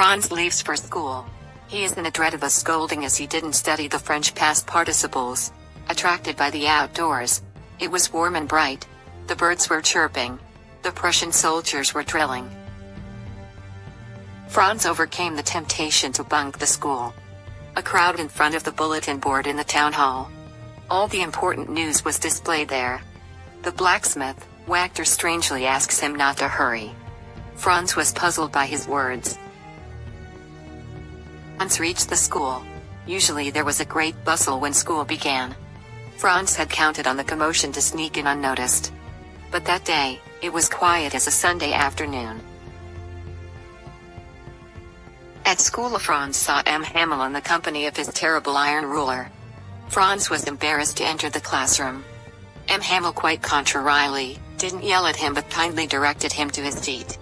Franz leaves for school. He is in a dread of a scolding as he didn't study the French past participles. Attracted by the outdoors. It was warm and bright. The birds were chirping. The Prussian soldiers were drilling. Franz overcame the temptation to bunk the school. A crowd in front of the bulletin board in the town hall. All the important news was displayed there. The blacksmith, Wachter, strangely asks him not to hurry. Franz was puzzled by his words. Franz reached the school. Usually there was a great bustle when school began. Franz had counted on the commotion to sneak in unnoticed. But that day, it was quiet as a Sunday afternoon. At school, Franz saw M. Hamel in the company of his terrible iron ruler. Franz was embarrassed to enter the classroom. M. Hamel, quite contrarily, didn't yell at him but kindly directed him to his seat.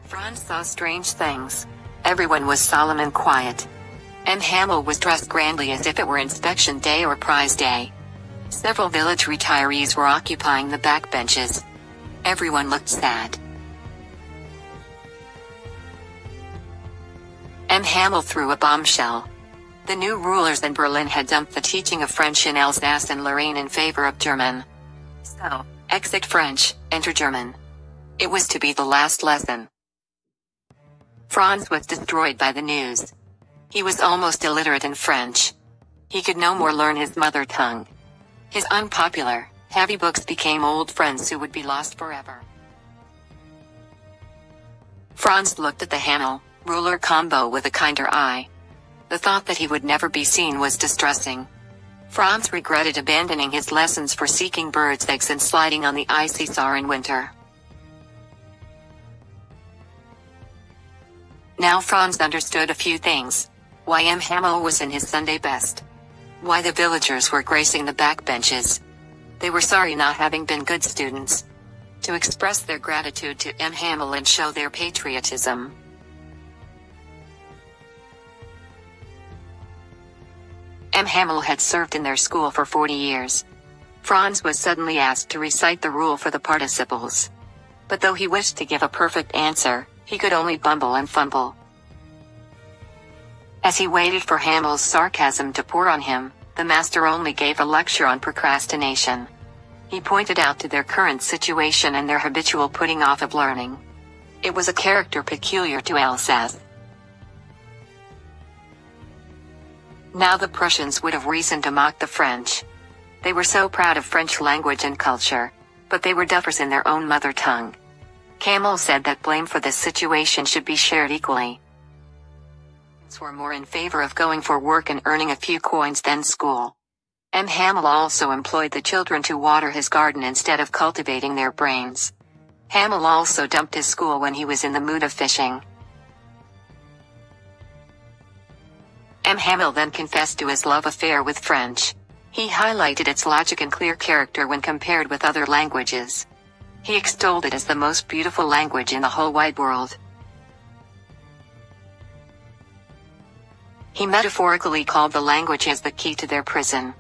Franz saw strange things. Everyone was solemn and quiet. M. Hamel was dressed grandly as if it were inspection day or prize day. Several village retirees were occupying the back benches. Everyone looked sad. M. Hamel threw a bombshell. The new rulers in Berlin had dumped the teaching of French in Alsace and Lorraine in favor of German. So, exit French, enter German. It was to be the last lesson. Franz was destroyed by the news. He was almost illiterate in French. He could no more learn his mother tongue. His unpopular, heavy books became old friends who would be lost forever. Franz looked at the Hamel ruler combo with a kinder eye. The thought that he would never be seen was distressing. Franz regretted abandoning his lessons for seeking birds' eggs and sliding on the icy Saar in winter. Now Franz understood a few things. Why M. Hamel was in his Sunday best. Why the villagers were gracing the back benches. They were sorry not having been good students. To express their gratitude to M. Hamel and show their patriotism. M. Hamel had served in their school for 40 years. Franz was suddenly asked to recite the rule for the participles. But though he wished to give a perfect answer, he could only bumble and fumble. As he waited for Hamel's sarcasm to pour on him, the master only gave a lecture on procrastination. He pointed out to their current situation and their habitual putting off of learning. It was a character peculiar to Alsace. Now the Prussians would have reason to mock the French. They were so proud of French language and culture, but they were duffers in their own mother tongue. Hamel said that blame for this situation should be shared equally. Were more in favor of going for work and earning a few coins than school. M. Hamel also employed the children to water his garden instead of cultivating their brains. Hamel also dumped his school when he was in the mood of fishing. M. Hamel then confessed to his love affair with French. He highlighted its logic and clear character when compared with other languages. He extolled it as the most beautiful language in the whole wide world. He metaphorically called the language as the key to their prison.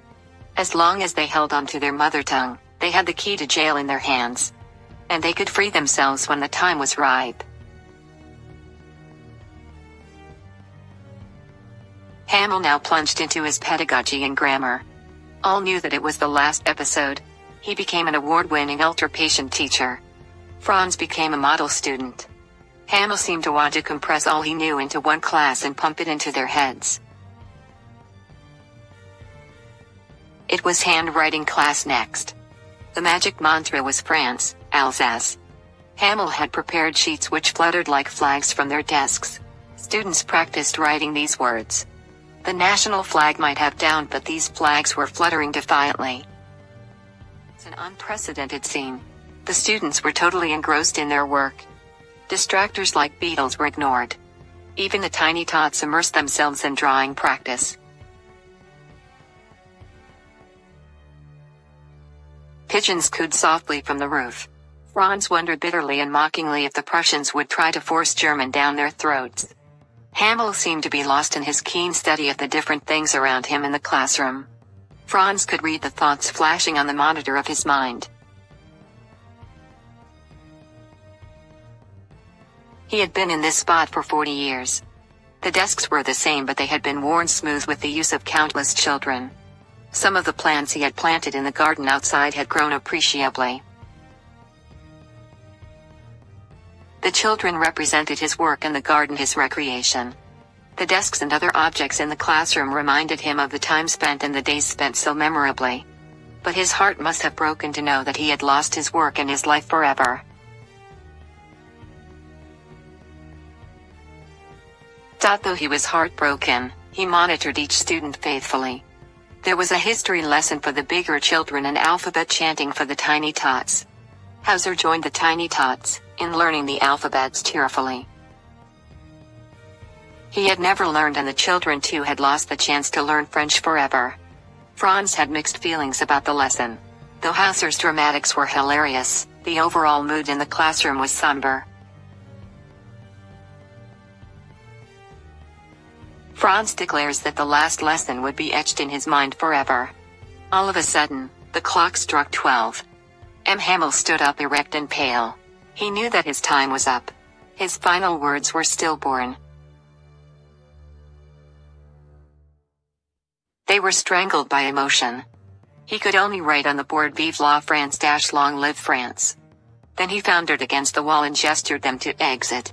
As long as they held on to their mother tongue, they had the key to jail in their hands. And they could free themselves when the time was ripe. Hamel now plunged into his pedagogy and grammar. All knew that it was the last episode. He became an award-winning ultra-patient teacher. Franz became a model student. Hamel seemed to want to compress all he knew into one class and pump it into their heads. It was handwriting class next. The magic mantra was France, Alsace. Hamel had prepared sheets which fluttered like flags from their desks. Students practiced writing these words. The national flag might have down, but these flags were fluttering defiantly. It's an unprecedented scene. The students were totally engrossed in their work. Distractors like beetles were ignored. Even the tiny tots immersed themselves in drawing practice. Pigeons cooed softly from the roof. Franz wondered bitterly and mockingly if the Prussians would try to force German down their throats. Hamel seemed to be lost in his keen study of the different things around him in the classroom. Franz could read the thoughts flashing on the monitor of his mind. He had been in this spot for 40 years. The desks were the same, but they had been worn smooth with the use of countless children. Some of the plants he had planted in the garden outside had grown appreciably. The children represented his work and the garden his recreation. The desks and other objects in the classroom reminded him of the time spent and the days spent so memorably. But his heart must have broken to know that he had lost his work and his life forever. Though he was heartbroken, he monitored each student faithfully. There was a history lesson for the bigger children and alphabet chanting for the tiny tots. Hauser joined the tiny tots in learning the alphabets cheerfully. He had never learned, and the children too had lost the chance to learn French forever. Franz had mixed feelings about the lesson. Though Hauser's dramatics were hilarious, the overall mood in the classroom was somber. Franz declares that the last lesson would be etched in his mind forever. All of a sudden, the clock struck 12. Hamel stood up erect and pale. He knew that his time was up. His final words were stillborn. They were strangled by emotion. He could only write on the board "Vive la France" "Long live France." Then he foundered against the wall and gestured them to exit.